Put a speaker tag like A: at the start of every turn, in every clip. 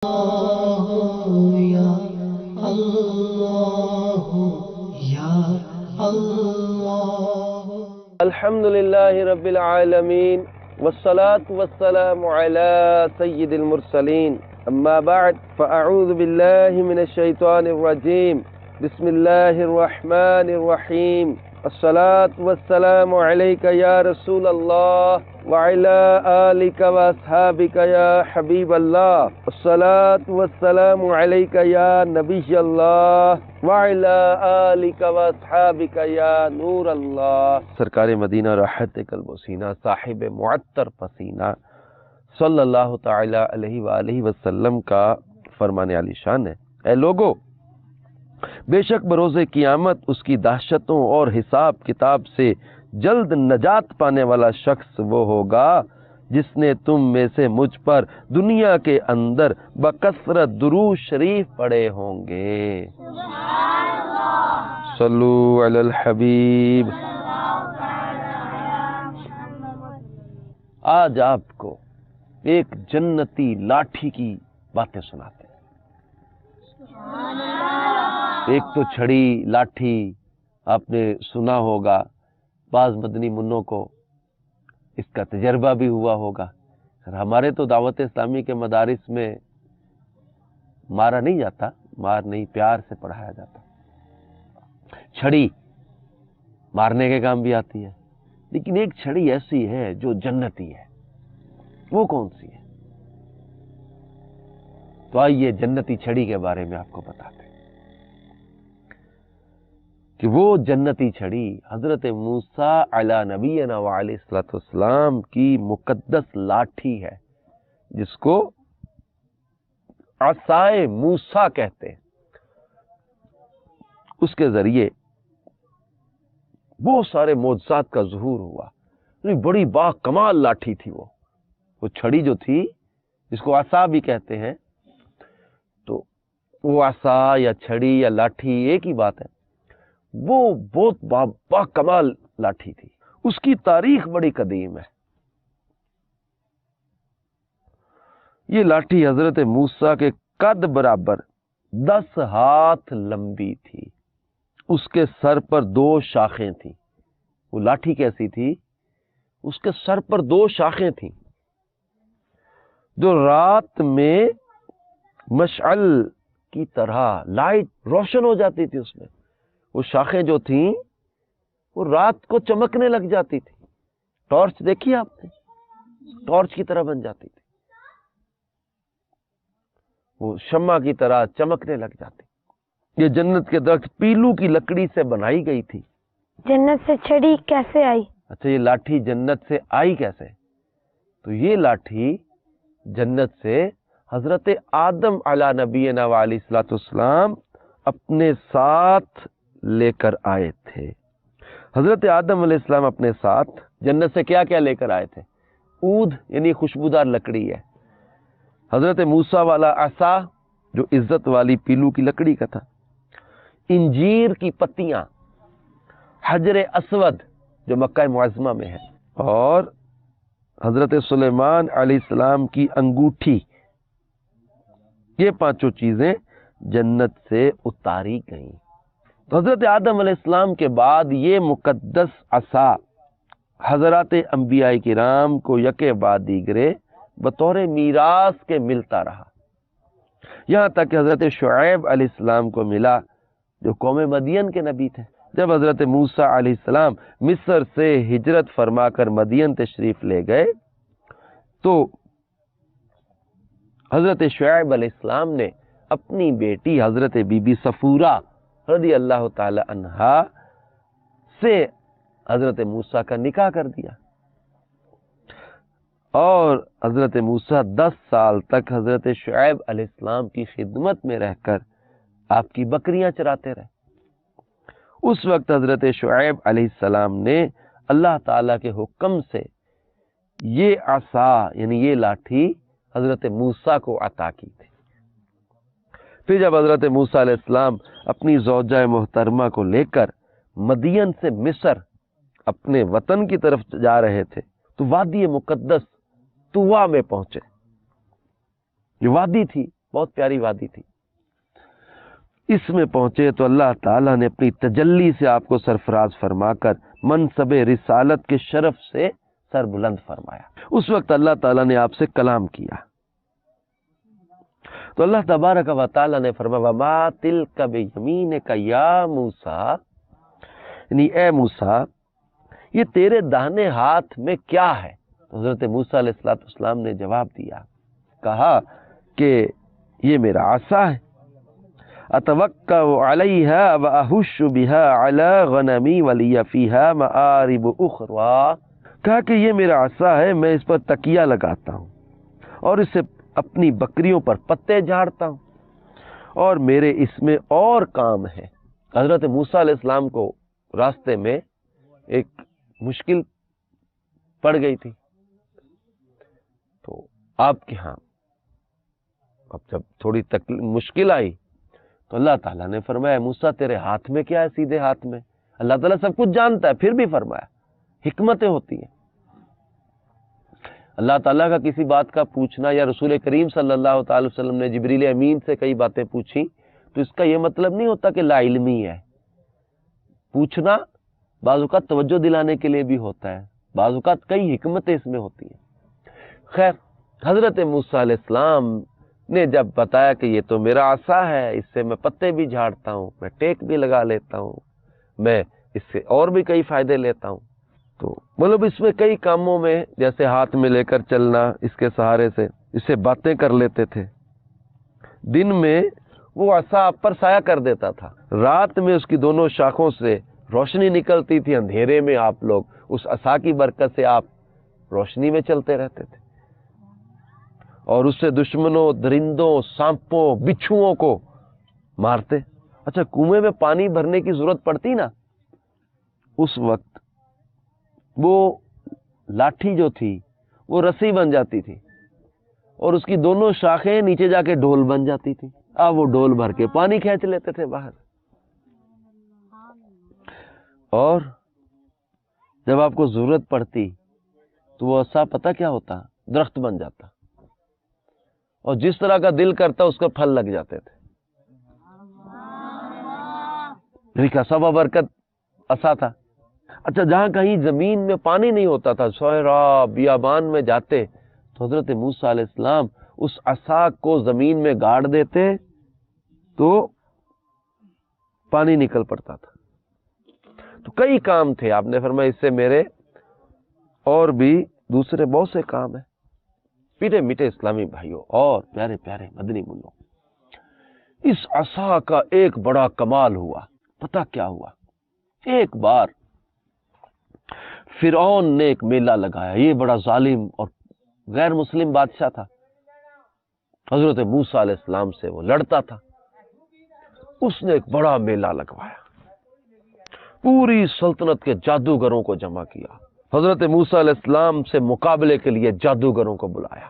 A: یا اللہ یا اللہ.
B: الحمدللہ رب العالمین والصلاة والسلام علی سید المرسلین. اما بعد فاعوذ باللہ من الشیطان الرجیم. بسم اللہ الرحمن الرحیم. الصلاة والسلام علیک یا رسول اللہ وعلی آلک واصحابک یا حبیب اللہ. الصلاة والسلام علیک یا نبی اللہ وعلی آلک واصحابک یا نور اللہ. سرکار مدینہ راحت قلب و سینہ صاحب معطر پسینہ صلی اللہ تعالی علیہ وآلہ وسلم کا فرمان عالی شان ہے: اے لوگو، بے شک بروز قیامت اس کی دہشتوں اور حساب کتاب سے جلد نجات پانے والا شخص وہ ہوگا جس نے تم میں سے مجھ پر دنیا کے اندر بکثرت درود شریف پڑھے ہوں گے. صلو علی الحبیب. آج آپ کو ایک جنتی لاٹھی کی باتیں سناتے ہیں. ایک تو چھڑی لاٹھی آپ نے سنا ہوگا، بعض مدنی منوں کو اس کا تجربہ بھی ہوا ہوگا. ہمارے تو دعوت اسلامی کے مدارس میں مارا نہیں جاتا، مار نہیں، پیار سے پڑھایا جاتا. چھڑی مارنے کے کام بھی آتی ہے، لیکن ایک چھڑی ایسی ہے جو جنتی ہے. وہ کون سی ہے؟ تو آئیے جنتی چھڑی کے بارے میں آپ کو بتاتے ہیں کہ وہ جنتی چھڑی حضرت موسیٰ علی نبینا وعلیہ الصلوۃ والسلام کی مقدس لاٹھی ہے، جس کو عصائے موسیٰ کہتے ہیں. اس کے ذریعے بہت سارے معجزات کا ظہور ہوا. بڑی با کمال لاٹھی تھی وہ چھڑی جو تھی، جس کو عصا بھی کہتے ہیں. تو وہ عصا یا چھڑی یا لاٹھی ایک ہی بات ہے. وہ بہت با کمال لاٹھی تھی. اس کی تاریخ بڑی قدیم ہے. یہ لاٹھی حضرت موسیٰ کے قد برابر 10 ہاتھ لمبی تھی. اس کے سر پر 2 شاخیں تھیں. وہ لاٹھی کیسی تھی؟ اس کے سر پر 2 شاخیں تھیں جو رات میں مشعل کی طرح لائٹ روشن ہو جاتی تھی. اس میں وہ شاخیں جو تھیں وہ رات کو چمکنے لگ جاتی تھی. ٹارچ دیکھی آپ نے؟ ٹارچ کی طرح بن جاتی تھی، وہ شمع کی طرح چمکنے لگ جاتی. یہ جنت کے درخت پیلو کی لکڑی سے بنائی گئی تھی.
C: جنت سے چھڑی کیسے آئی؟
B: اچھا، یہ لاٹھی جنت سے آئی کیسے؟ تو یہ لاٹھی جنت سے حضرت آدم علی نبینا وعلیہ الصلوۃ والسلام اپنے ساتھ لے کر آئے تھے. حضرت آدم علیہ السلام اپنے ساتھ جنت سے کیا کیا لے کر آئے تھے؟ عود یعنی خوشبودار لکڑی ہے. حضرت موسیٰ والا عصا جو عزت والی پیلو کی لکڑی کا تھا. انجیر کی پتیاں. حجر اسود جو مکہ معظمہ میں ہے. اور حضرت سلیمان علیہ السلام کی انگوٹھی. یہ 5 چیزیں جنت سے اتاری گئیں. تو حضرت آدم علیہ السلام کے بعد یہ مقدس عصا حضرات انبیاء کرام کو یکے بعد دیگرے بطور میراث کے ملتا رہا، یہاں تک کہ حضرت شعیب علیہ السلام کو ملا جو قوم مدین کے نبی تھے. جب حضرت موسیٰ علیہ السلام مصر سے ہجرت فرما کر مدین تشریف لے گئے تو حضرت شعیب علیہ السلام نے اپنی بیٹی حضرت بی بی صفورہ رضی اللہ تعالی عنہا سے حضرت موسیٰ کا نکاح کر دیا. اور حضرت موسیٰ 10 سال تک حضرت شعیب علیہ السلام کی خدمت میں رہ کر آپ کی بکریاں چراتے رہے. اس وقت حضرت شعیب علیہ السلام نے اللہ تعالیٰ کے حکم سے یہ عصا یعنی یہ لاٹھی حضرت موسیٰ کو عطا کی تھی. پھر جب حضرت موسیٰ علیہ السلام اپنی زوجہ محترمہ کو لے کر مدین سے مصر اپنے وطن کی طرف جا رہے تھے تو وادی مقدس طوا میں پہنچے. یہ وادی تھی بہت پیاری وادی تھی. اس میں پہنچے تو اللہ تعالیٰ نے اپنی تجلی سے آپ کو سرفراز فرما کر منصب رسالت کے شرف سے سر بلند فرمایا. اس وقت اللہ تعالیٰ نے آپ سے کلام کیا تو اللہ تبارک و تعالیٰ نے فرمایا وما تلک بیمینک یا موسیٰ، یعنی اے موسیٰ یہ تیرے داہنے ہاتھ میں کیا ہے؟ تو حضرت موسیٰ علیہ السلام نے جواب دیا، کہا کہ یہ میرا عصا ہے، اتوکا علیہا واہش بہا علی غنمی ولی فیہا مآرب اخرى، کہا کہ یہ میرا عصا ہے، میں اس پر تکیہ لگاتا ہوں اور اس سے اپنی بکریوں پر پتے جھاڑتا ہوں اور میرے اس میں اور کام ہے. حضرت موسیٰ علیہ السلام کو راستے میں ایک مشکل پڑ گئی تھی، تو آپ کے ہاں اب جب تھوڑی مشکل آئی تو اللہ تعالیٰ نے فرمایا موسیٰ تیرے ہاتھ میں کیا ہے؟ سیدھے ہاتھ میں. اللہ تعالیٰ سب کچھ جانتا ہے پھر بھی فرمایا، حکمتیں ہوتی ہیں. اللہ تعالیٰ کا کسی بات کا پوچھنا، یا رسول کریم صلی اللہ تعالی وسلم نے جبریل امین سے کئی باتیں پوچھی، تو اس کا یہ مطلب نہیں ہوتا کہ لا علمی ہے. پوچھنا بعض اوقات توجہ دلانے کے لیے بھی ہوتا ہے، بعض اوقات کئی حکمتیں اس میں ہوتی ہیں. خیر، حضرت موسیٰ علیہ السلام نے جب بتایا کہ یہ تو میرا عصا ہے، اس سے میں پتے بھی جھاڑتا ہوں، میں ٹیک بھی لگا لیتا ہوں، میں اس سے اور بھی کئی فائدے لیتا ہوں، تو مطلب اس میں کئی کاموں میں، جیسے ہاتھ میں لے کر چلنا، اس کے سہارے سے اس سے باتیں کر لیتے تھے. دن میں وہ عصا آپ پر سایہ کر دیتا تھا، رات میں اس کی دونوں شاخوں سے روشنی نکلتی تھی، اندھیرے میں آپ لوگ اس عصا کی برکت سے آپ روشنی میں چلتے رہتے تھے، اور اس سے دشمنوں، درندوں، سانپوں، بچھوؤں کو مارتے. اچھا، کنویں میں پانی بھرنے کی ضرورت پڑتی نا، اس وقت وہ لاٹھی جو تھی وہ رسی بن جاتی تھی اور اس کی دونوں شاخیں نیچے جا کے ڈول بن جاتی تھی. اب وہ ڈول بھر کے پانی کھینچ لیتے تھے باہر، اور جب آپ کو ضرورت پڑتی تو وہ عصا پتہ کیا ہوتا؟ درخت بن جاتا، اور جس طرح کا دل کرتا اس کا پھل لگ جاتے تھے. سبا برکت عصا تھا. اچھا، جہاں کہیں زمین میں پانی نہیں ہوتا تھا، صحرا بیابان میں جاتے تو حضرت موسیٰ علیہ السلام اس عصا کو زمین میں گاڑ دیتے تو پانی نکل پڑتا تھا. تو کئی کام تھے. آپ نے فرمایا اس سے میرے اور بھی دوسرے بہت سے کام ہیں. پیٹے میٹھے اسلامی بھائیوں اور پیارے پیارے مدنی منوں، اس عصا کا ایک بڑا کمال ہوا. پتہ کیا ہوا؟ ایک بار فرعون نے ایک میلہ لگایا. یہ بڑا ظالم اور غیر مسلم بادشاہ تھا، حضرت موسیٰ علیہ السلام سے وہ لڑتا تھا. اس نے ایک بڑا میلہ لگوایا، پوری سلطنت کے جادوگروں کو جمع کیا، حضرت موسیٰ علیہ السلام سے مقابلے کے لیے جادوگروں کو بلایا.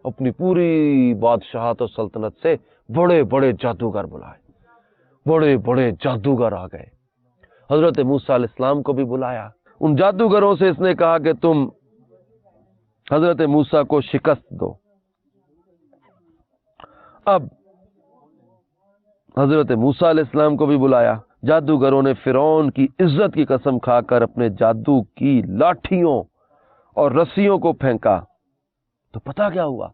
B: اپنی پوری بادشاہت اور سلطنت سے بڑے بڑے جادوگر بلائے، بڑے بڑے جادوگر آ گئے. حضرت موسیٰ علیہ السلام کو بھی بلایا. ان جادوگروں سے اس نے کہا کہ تم حضرت موسیٰ کو شکست دو. اب حضرت موسیٰ علیہ السلام کو بھی بلایا. جادوگروں نے فرعون کی عزت کی قسم کھا کر اپنے جادو کی لاٹھیوں اور رسیوں کو پھینکا. تو پتہ کیا ہوا؟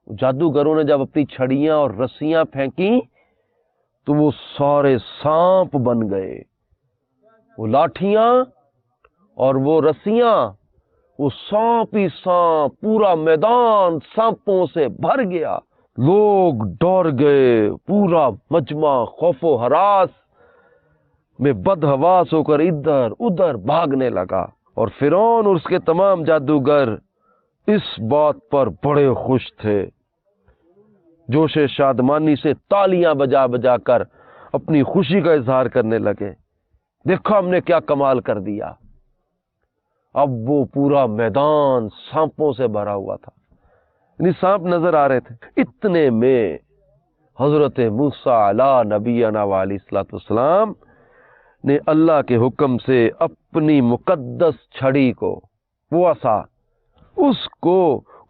B: جادوگروں نے جب اپنی چھڑیاں اور رسیاں پھینکی تو وہ سارے سانپ بن گئے. وہ لاٹھیاں اور وہ رسیاں، وہ سانپ ہی سانپ، پورا میدان سانپوں سے بھر گیا. لوگ ڈر گئے، پورا مجمع خوف و ہراس میں بدحواس ہو کر ادھر ادھر بھاگنے لگا. اور فرعون اور اس کے تمام جادوگر اس بات پر بڑے خوش تھے، جوش شادمانی سے تالیاں بجا بجا کر اپنی خوشی کا اظہار کرنے لگے. دیکھو ہم نے کیا کمال کر دیا. اب وہ پورا میدان سانپوں سے بھرا ہوا تھا، یعنی سانپ نظر آ رہے تھے. اتنے میں حضرت موسیٰ علیہ نبینا علیہ الصلوۃ والسلام نے اللہ کے حکم سے اپنی مقدس چھڑی کو، وہ عصا، اس کو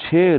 B: 6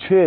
B: 6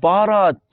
B: 12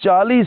B: 40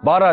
B: 12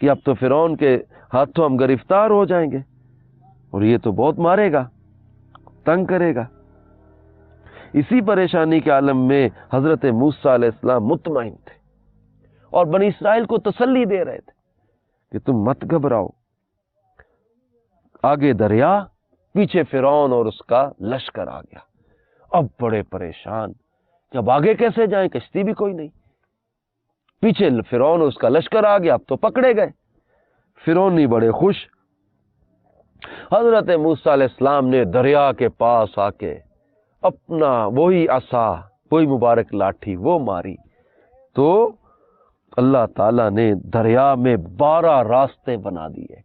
B: کہ اب تو فرعون کے ہاتھوں ہم گرفتار ہو جائیں گے اور یہ تو بہت مارے گا، تنگ کرے گا۔ اسی پریشانی کے عالم میں حضرت موسیٰ علیہ السلام مطمئن تھے اور بنی اسرائیل کو تسلی دے رہے تھے کہ تم مت گھبراؤ، آگے دریا، پیچھے فرعون اور اس کا لشکر آ گیا۔ اب بڑے پریشان کہ اب آگے کیسے جائیں، کشتی بھی کوئی نہیں، پیچھے فرعون اور اس کا لشکر آ گیا، اب تو پکڑے گئے۔ فرعونی بڑے خوش۔ حضرت موسیٰ علیہ السلام نے دریا کے پاس آ کے اپنا وہی عصا، وہی مبارک لاٹھی وہ ماری تو اللہ تعالیٰ نے دریا میں 12 راستے بنا دیے۔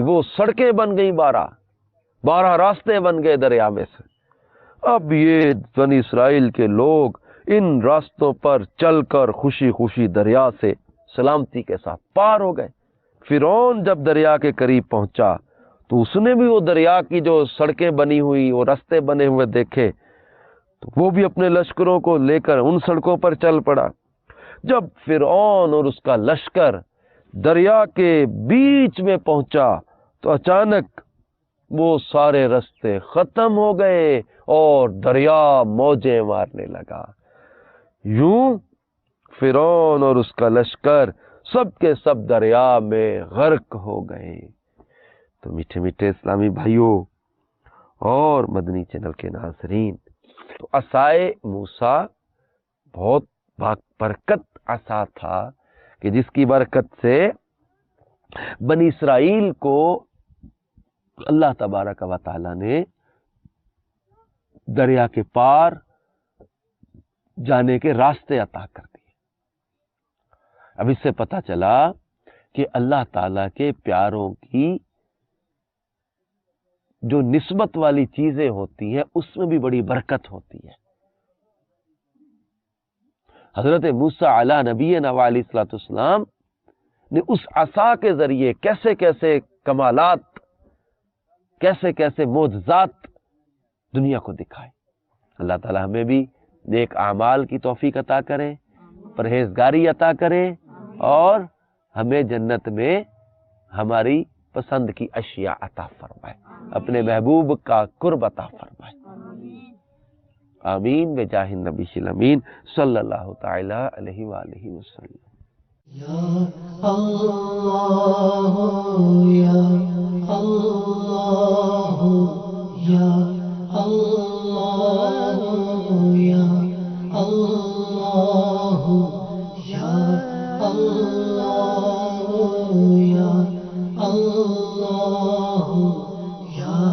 B: وہ سڑکیں بن گئی، 12 راستے بن گئے دریا میں سے۔ اب یہ بنی اسرائیل کے لوگ ان راستوں پر چل کر خوشی خوشی دریا سے سلامتی کے ساتھ پار ہو گئے۔ فرعون جب دریا کے قریب پہنچا تو اس نے بھی وہ دریا کی جو سڑکیں بنی ہوئی، وہ راستے بنے ہوئے دیکھے تو وہ بھی اپنے لشکروں کو لے کر ان سڑکوں پر چل پڑا۔ جب فرعون اور اس کا لشکر دریا کے بیچ میں پہنچا تو اچانک وہ سارے راستے ختم ہو گئے اور دریا موجیں مارنے لگا۔ یوں فرعون اور اس کا لشکر سب کے سب دریا میں غرق ہو گئے۔ تو میٹھے میٹھے اسلامی بھائیوں اور مدنی چینل کے ناظرین، تو عصائے موسیٰ بہت برکت عصا تھا کہ جس کی برکت سے بنی اسرائیل کو اللہ تبارک و تعالی نے دریا کے پار جانے کے راستے عطا کر دیے۔ اب اس سے پتہ چلا کہ اللہ تعالی کے پیاروں کی جو نسبت والی چیزیں ہوتی ہیں اس میں بھی بڑی برکت ہوتی ہے۔ حضرت موسیٰ علی نبینا علیہ الصلوۃ والسلام نے اس عصا کے ذریعے کیسے کیسے کمالات، کیسے کیسے معجزات دنیا کو دکھائے۔ اللہ تعالی ہمیں بھی نیک اعمال کی توفیق عطا کرے، پرہیزگاری عطا کرے اور ہمیں جنت میں ہماری پسند کی اشیاء عطا فرمائے، اپنے محبوب کا قرب عطا فرمائے۔ آمین بجاہ النبی الامین صلی اللہ تعالی علیہ وآلہ وسلم۔
A: یا اللہ یا اللہ یا اللہ یا اللہ یا اللہ یا اللہ یا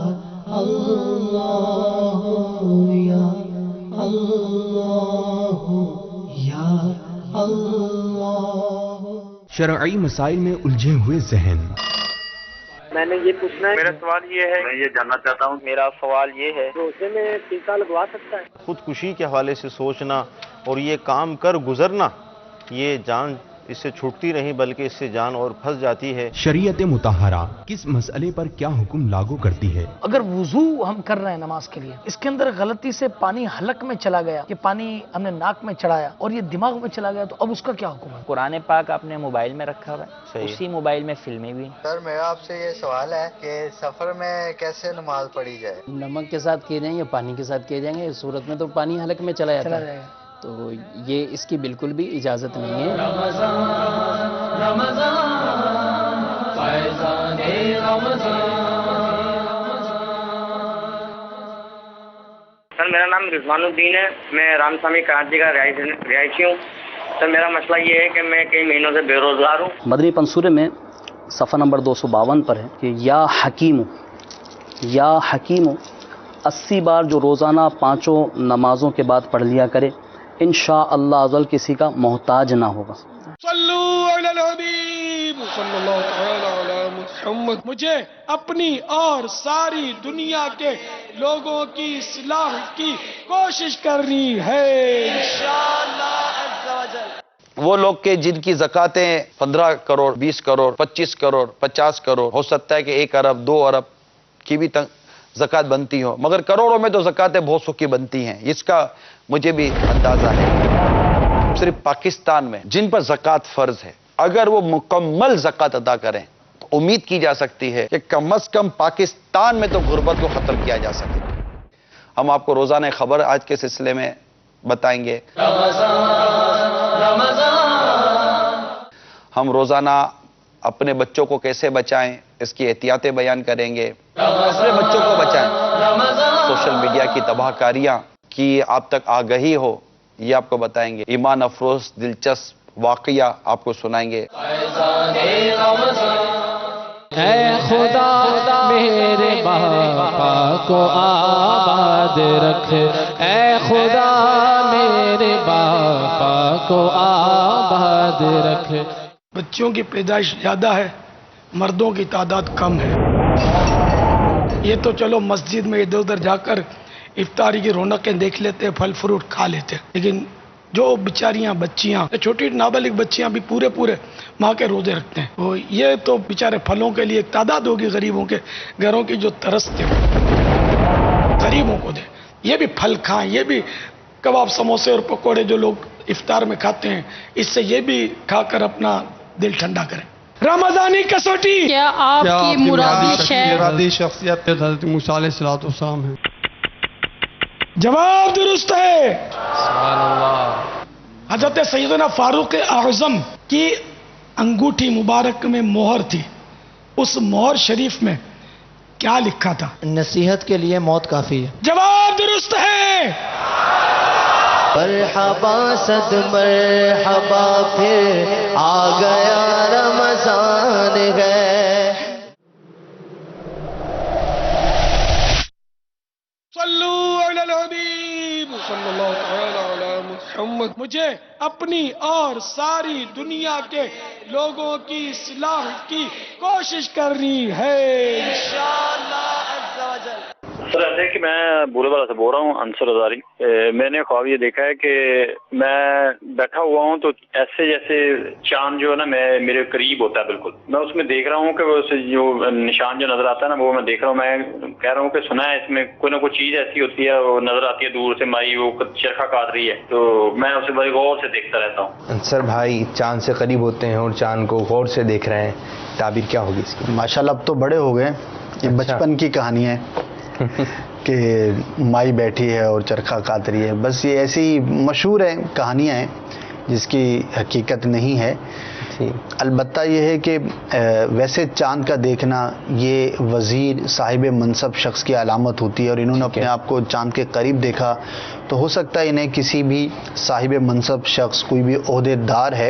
A: اللہ یا اللہ یا اللہ۔
D: شرعی مسائل میں الجھے ہوئے ذہن،
E: میں نے یہ پوچھنا ہے،
F: میرا سوال یہ ہے، میں یہ جاننا چاہتا ہوں،
E: میرا سوال یہ ہے، روزے میں ٹیکا لگوا سکتا ہے؟
F: خودکشی کے حوالے سے سوچنا اور یہ کام کر گزرنا، یہ جان اس سے چھوٹتی نہیں بلکہ اس سے جان اور پھنس جاتی ہے۔
D: شریعت مطہرہ کس مسئلے پر کیا حکم لاگو کرتی ہے؟
G: اگر وضو ہم کر رہے ہیں نماز کے لیے، اس کے اندر غلطی سے پانی حلق میں چلا گیا، کہ پانی ہم نے ناک میں چڑھایا اور یہ دماغ میں چلا گیا، تو اب اس کا کیا حکم ہے؟
H: قرآن پاک آپ نے موبائل میں رکھا ہوا ہے،
F: صحیح۔
H: اسی موبائل میں فلمیں بھی۔
I: سر میرا آپ سے یہ سوال ہے کہ سفر میں کیسے نماز پڑھی جائے؟
J: نمک کے ساتھ کیے جائیں یا پانی کے ساتھ کیے جائیں گے؟ اس صورت میں تو پانی حلق میں چلا جاتا ہے، تو یہ اس کی بالکل بھی اجازت نہیں ہے۔
E: سر میرا نام رضوان الدین ہے، میں رام سامی کراچی کا رہائشی ہوں۔ سر میرا مسئلہ یہ ہے کہ میں کئی مہینوں سے بے روزگار ہوں۔
J: مدنی پنصورے میں صفحہ نمبر 252 پر ہے کہ یا حکیم، یا حکیم 80 بار جو روزانہ 5 نمازوں کے بعد پڑھ لیا کرے، انشاءاللہ عزل کسی کا محتاج نہ ہوگا۔
K: صلو علی الحبیب صلی اللہ تعالی علی محمد۔ مجھے اپنی اور ساری دنیا کے لوگوں کی اصلاح کی کوشش کرنی ہے انشاءاللہ عز و جل۔
F: وہ لوگ کہ جن کی زکاتیں 15 کروڑ 20 کروڑ 25 کروڑ 50 کروڑ، ہو سکتا ہے کہ 1 ارب 2 ارب کی بھی زکات بنتی ہو، مگر کروڑوں میں تو زکاتیں بہت سو کی بنتی ہیں، اس کا مجھے بھی اندازہ ہے۔ صرف پاکستان میں جن پر زکات فرض ہے اگر وہ مکمل زکوٰۃ ادا کریں تو امید کی جا سکتی ہے کہ کم از کم پاکستان میں تو غربت کو ختم کیا جا سکے. ہم آپ کو روزانہ خبر آج کے سلسلے میں بتائیں گے. ہم روزانہ اپنے بچوں کو کیسے بچائیں اس کی احتیاطیں بیان کریں گے. اپنے بچوں کو بچائیں. سوشل میڈیا کی تباہ کاریاں کی آپ تک آگہی ہو یہ آپ کو بتائیں گے. ایمان افروز دلچسپ واقعہ آپ کو سنائیں گے.
L: اے خدا میرے باپا کو آباد رکھ، اے خدا میرے باپا کو آباد رکھ.
K: بچوں کی پیدائش زیادہ ہے، مردوں کی تعداد کم ہے. یہ تو چلو مسجد میں ادھر ادھر جا کر افطاری کی رونقیں دیکھ لیتے، پھل فروٹ کھا لیتے، لیکن جو بیچاریاں بچیاں، چھوٹی نابالغ بچیاں بھی پورے ماں کے روزے رکھتے ہیں، یہ تو بیچارے پھلوں کے لیے ایک تعداد ہوگی غریبوں کے گھروں کی جو ترستے غریبوں کو دے. یہ بھی پھل کھائیں، یہ بھی کباب سموسے اور پکوڑے جو لوگ افطار میں کھاتے ہیں، اس سے یہ بھی کھا کر اپنا دل ٹھنڈا کریں. رمضانی کسوٹی
M: کیا آپ کی
N: مرادی شخصیت حضرت موسیٰ علیہ السلام ہے؟
K: جواب درست ہے. حضرت سیدنا فاروق اعظم کی انگوٹھی مبارک میں مہر تھی. اس مہر شریف میں کیا لکھا تھا؟
O: نصیحت کے لیے موت کافی ہے.
K: جواب درست ہے.
O: مرحبا صد مرحبا پھر آ گیا رمضان ہے.
K: صلو علی الحبیب صلی اللہ تعالی علی محمد. مجھے اپنی اور ساری دنیا کے لوگوں کی اصلاح کی کوشش کرنی ہے انشاءاللہ عز و جل.
P: سر ایسے کہ میں بورے والا سے بول رہا ہوں، انصر ہزاری. میں نے خواب یہ دیکھا ہے کہ میں بیٹھا ہوا ہوں تو ایسے جیسے چاند جو ہے نا میرے قریب ہوتا ہے بالکل. میں اس میں دیکھ رہا ہوں کہ وہ جو نشان جو نظر آتا ہے نا وہ میں دیکھ رہا ہوں. میں کہہ رہا ہوں کہ سنا ہے اس میں کوئی نہ کوئی چیز ایسی ہوتی ہے وہ نظر آتی ہے دور سے، مائی وہ چرخہ کاٹ رہی ہے، تو میں اسے بڑی غور سے دیکھتا رہتا ہوں.
Q: انصر بھائی چاند سے قریب ہوتے ہیں اور چاند کو غور سے دیکھ رہے ہیں، تعبیر کیا ہوگی اس کی؟
R: ماشاءاللہ اب تو بڑے ہو گئے. یہ بچپن کی کہانی ہے کہ مائی بیٹھی ہے اور چرخہ کاٹ رہی ہے. بس یہ ایسی مشہور ہے کہانیاں ہیں جس کی حقیقت نہیں ہے. البتہ یہ ہے کہ ویسے چاند کا دیکھنا یہ وزیر صاحب منصب شخص کی علامت ہوتی ہے، اور انہوں نے اپنے آپ کو چاند کے قریب دیکھا تو ہو سکتا ہے انہیں کسی بھی صاحب منصب شخص، کوئی بھی عہدے دار ہے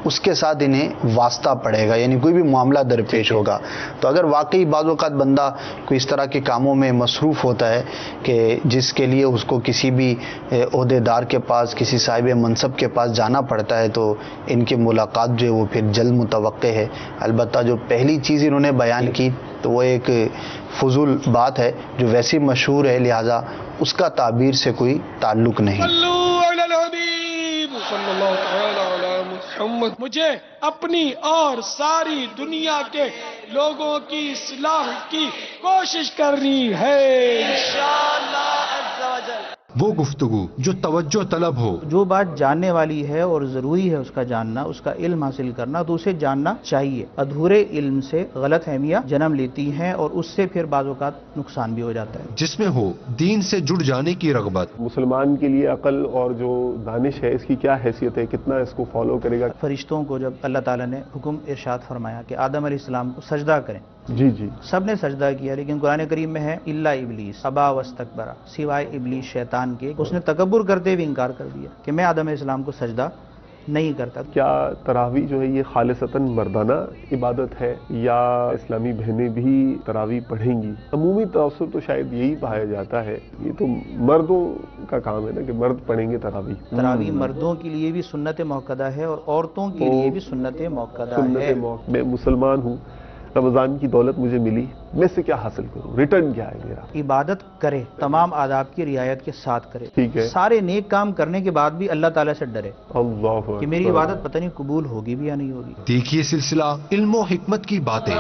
R: اس کے ساتھ انہیں واسطہ پڑے گا، یعنی کوئی بھی معاملہ درپیش ہوگا. تو اگر واقعی بعض اوقات بندہ کوئی اس طرح کے کاموں میں مصروف ہوتا ہے کہ جس کے لیے اس کو کسی بھی عہدے دار کے پاس، کسی صاحب منصب کے پاس جانا پڑتا ہے، تو ان کی ملاقات جو ہے وہ پھر جلد متوقع ہے. البتہ جو پہلی چیز انہوں نے بیان کی تو وہ ایک فضول بات ہے جو ویسی مشہور ہے، لہذا اس کا تعبیر سے کوئی تعلق نہیں.
K: صلو علی الحبیب صلی اللہ تعالی علی محمد. مجھے اپنی اور ساری دنیا کے لوگوں کی اصلاح کی کوشش کرنی ہے انشاءاللہ عز و جل.
D: وہ گفتگو جو توجہ طلب ہو،
S: جو بات جاننے والی ہے اور ضروری ہے اس کا جاننا، اس کا علم حاصل کرنا، تو اسے جاننا چاہیے. ادھورے علم سے غلط فہمیاں جنم لیتی ہیں اور اس سے پھر بعض اوقات نقصان بھی ہو جاتا ہے.
D: جس میں ہو دین سے جڑ جانے کی رغبت.
T: مسلمان کے لیے عقل اور جو دانش ہے اس کی کیا حیثیت ہے، کتنا اس کو فالو کرے گا؟
S: فرشتوں کو جب اللہ تعالیٰ نے حکم ارشاد فرمایا کہ آدم علیہ السلام کو سجدہ کریں،
T: جی
S: سب نے سجدہ کیا، لیکن قرآن کریم میں ہے الا ابلیس ابا واستکبر، سوائے ابلیس شیطان کے، اس نے تکبر کرتے ہوئے انکار کر دیا کہ میں آدم علیہ السلام کو سجدہ نہیں کرتا.
T: کیا تراویح جو ہے یہ خالصتاً مردانہ عبادت ہے یا اسلامی بہنیں بھی تراویح پڑھیں گی؟ عمومی تاثر تو شاید یہی پایا جاتا ہے، یہ تو مردوں کا کام ہے نا کہ مرد پڑھیں گے تراویح.
S: تراویح مردوں کے لیے بھی سنت موقدہ ہے اور عورتوں کے لیے بھی سنت موقدہ ہے.
T: میں مسلمان ہوں، رمضان کی دولت مجھے ملی، میں سے کیا حاصل کروں؟ ریٹرن کیا ہے میرا؟
S: عبادت کرے، تمام آداب کی رعایت کے ساتھ کرے،
T: ٹھیک ہے،
S: سارے نیک کام کرنے کے بعد بھی اللہ تعالیٰ سے ڈرے
T: اللہ
S: کہ میری عبادت پتہ نہیں قبول ہوگی بھی یا نہیں ہوگی.
D: دیکھیے سلسلہ علم و حکمت کی باتیں.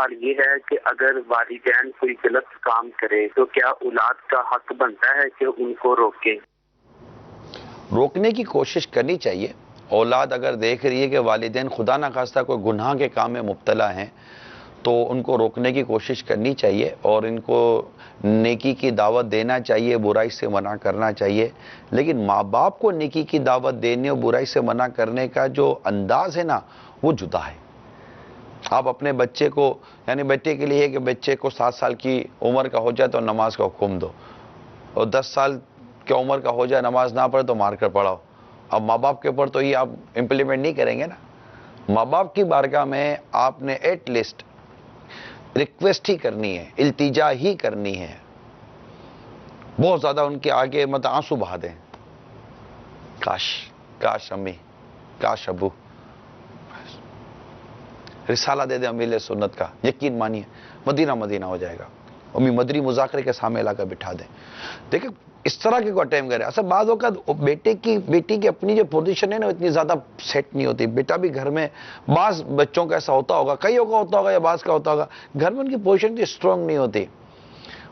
M: سوال یہ ہے کہ اگر والدین کوئی غلط کام کرے تو کیا اولاد کا حق بنتا ہے کہ ان کو روکے؟
F: روکنے کی کوشش کرنی چاہیے. اولاد اگر دیکھ رہی ہے کہ والدین خدا نخواستہ کوئی گناہ کے کام میں مبتلا ہیں تو ان کو روکنے کی کوشش کرنی چاہیے اور ان کو نیکی کی دعوت دینا چاہیے, برائی سے منع کرنا چاہیے. لیکن ماں باپ کو نیکی کی دعوت دینے اور برائی سے منع کرنے کا جو انداز ہے نا وہ جدا ہے. آپ اپنے بچے کو, یعنی بیٹے کے لیے کہ بچے کو 7 سال کی عمر کا ہو جائے تو نماز کا حکم دو, اور 10 سال کی عمر کا ہو جائے نماز نہ پڑھے تو مار کر پڑھاؤ. اب ماں باپ کے اوپر تو یہ آپ امپلیمنٹ نہیں کریں گے نا. ماں باپ کی بارگاہ میں آپ نے ایٹ لیسٹ ریکویسٹ ہی کرنی ہے, التجا ہی کرنی ہے. بہت زیادہ ان کے آگے مت آنسو بہا دیں, کاش امی, کاش ابو. رسالہ دے دیں امیل سنت کا, یقین مانیے مدینہ مدینہ ہو جائے گا. امی مدری مذاکرے کے سامنے لا کر بٹھا دیں. دیکھیں اس طرح کے کو اٹیمپ کرے. اصل بعض اوقات بیٹی کی اپنی جو پوزیشن ہے نا اتنی زیادہ سیٹ نہیں ہوتی. بیٹا بھی گھر میں, بعض بچوں کا ایسا ہوتا ہوگا, کئیوں کا ہوتا ہوگا یا بعض کا ہوتا ہوگا, گھر میں ان کی پوزیشن اتنی اسٹرانگ نہیں ہوتی.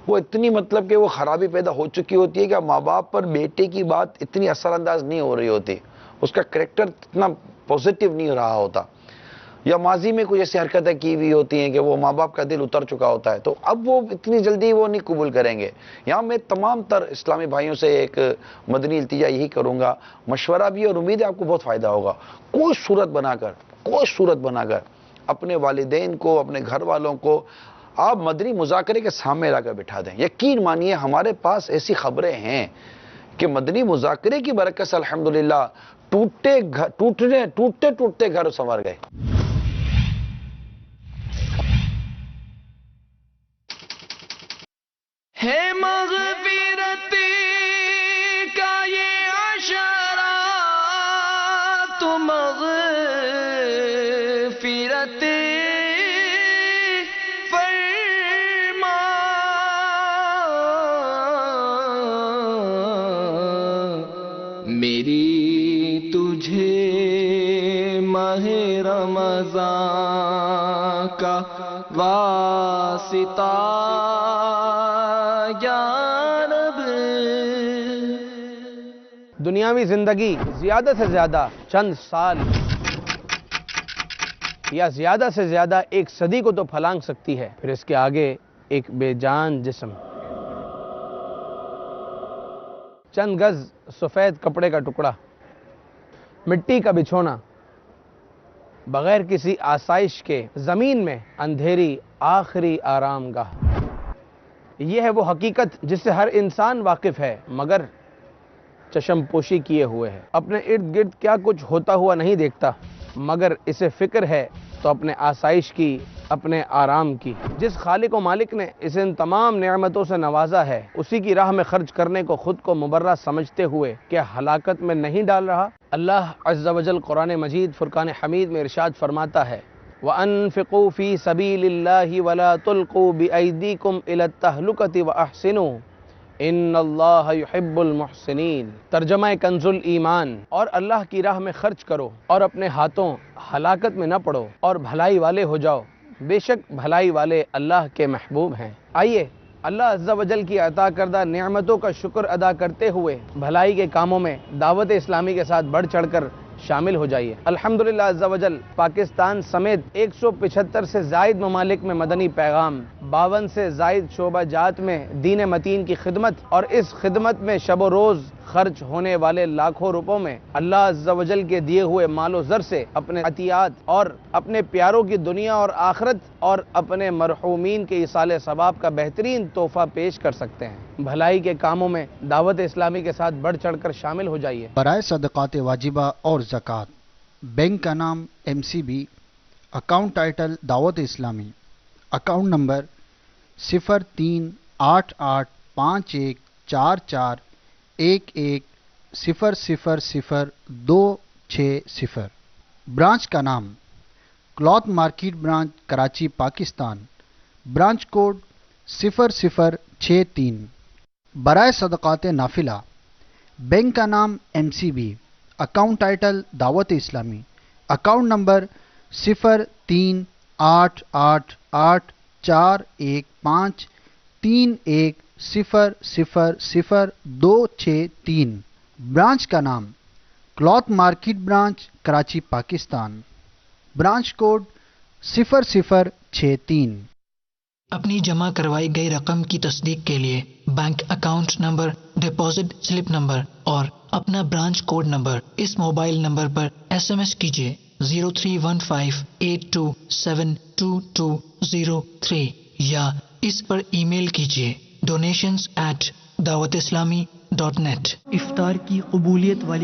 F: وہ اتنی مطلب کہ وہ خرابی پیدا ہو چکی ہوتی ہے کہ ماں باپ پر بیٹے کی بات اتنی اثر انداز نہیں ہو رہی ہوتی, اس کا کریکٹر اتنا پوزیٹیو نہیں رہا ہوتا, یا ماضی میں کچھ ایسی حرکتیں کی ہوئی ہوتی ہیں کہ وہ ماں باپ کا دل اتر چکا ہوتا ہے, تو اب وہ اتنی جلدی وہ نہیں قبول کریں گے. یہاں میں تمام تر اسلامی بھائیوں سے ایک مدنی التجا یہی کروں گا, مشورہ بھی, اور امید ہے آپ کو بہت فائدہ ہوگا. کوئی صورت بنا کر اپنے والدین کو, اپنے گھر والوں کو آپ مدنی مذاکرے کے سامنے لا کر بٹھا دیں. یقین مانیے ہمارے پاس ایسی خبریں ہیں کہ مدنی مذاکرے کی برکت سے الحمدللہ ٹوٹتے گھر سنور گئے.
O: ہے مغفرت کا یہ اشارہ تو مغفرت فرما. میری تجھے ماہ رمضان کا واسطہ
U: دنیاوی زندگی زیادہ سے زیادہ چند سال یا زیادہ سے زیادہ 1 صدی کو تو پھلانگ سکتی ہے, پھر اس کے آگے ایک بے جان جسم, چند گز سفید کپڑے کا ٹکڑا, مٹی کا بچھونا, بغیر کسی آسائش کے زمین میں اندھیری آخری آرام گاہ. یہ ہے وہ حقیقت جس سے ہر انسان واقف ہے مگر چشم پوشی کیے ہوئے ہے. اپنے ارد گرد کیا کچھ ہوتا ہوا نہیں دیکھتا مگر اسے فکر ہے تو اپنے آسائش کی, اپنے آرام کی. جس خالق و مالک نے اسے ان تمام نعمتوں سے نوازا ہے اسی کی راہ میں خرچ کرنے کو خود کو مبرہ سمجھتے ہوئے کیا ہلاکت میں نہیں ڈال رہا؟ اللہ عز و جل قرآن مجید فرقان حمید میں ارشاد فرماتا ہے وَأَنفِقُوا فِي سَبِيلِ اللَّهِ وَلَا تُلْقُوا بِأَيْدِيكُمْ إِلَى التَّهْلُكَةِ وَأَحْسِنُوا إِنَّ اللَّهَ يُحِبُّ الْمُحْسِنِينَ. ترجمہ کنز الایمان, اور اللہ کی راہ میں خرچ کرو اور اپنے ہاتھوں ہلاکت میں نہ پڑو اور بھلائی والے ہو جاؤ, بے شک بھلائی والے اللہ کے محبوب ہیں. آئیے اللہ عز و جل کی عطا کردہ نعمتوں کا شکر ادا کرتے ہوئے بھلائی کے کاموں میں دعوت اسلامی کے ساتھ بڑھ چڑھ کر شامل ہو جائیے. الحمدللہ عز و جل پاکستان سمیت 175 سے زائد ممالک میں مدنی پیغام, 52 سے زائد شعبہ جات میں دین متین کی خدمت, اور اس خدمت میں شب و روز خرچ ہونے والے لاکھوں روپوں میں اللہ عز و جل کے دیے ہوئے مال و زر سے اپنے عطیات اور اپنے پیاروں کی دنیا اور آخرت اور اپنے مرحومین کے ایصال ثواب کا بہترین تحفہ پیش کر سکتے ہیں. بھلائی کے کاموں میں دعوت اسلامی کے ساتھ بڑھ چڑھ کر شامل ہو جائیے.
V: برائے صدقات واجبہ اور زکوٰۃ, بینک کا نام MCB, اکاؤنٹ ٹائٹل دعوت اسلامی, اکاؤنٹ نمبر 03885141000260. برانچ کا نام cloth market branch Karachi Pakistan, branch code 0063. برائے صدقات نافلہ, بینک کا نام MCB, اکاؤنٹ ٹائٹل دعوت اسلامی, اکاؤنٹ نمبر 98415310000263। برانچ کا نام cloth market branch Karachi Pakistan, branch code 0063۔
B: اپنی جمع کروائی گئی رقم کی تصدیق کے لیے bank account number, deposit slip number اور اپنا برانچ کوڈ نمبر اس موبائل نمبر پر SMS کیجیے 031582722203 یا اس پر ای میل کیجیے donations@dawatislami.net۔
A: افطار کی قبولیت والی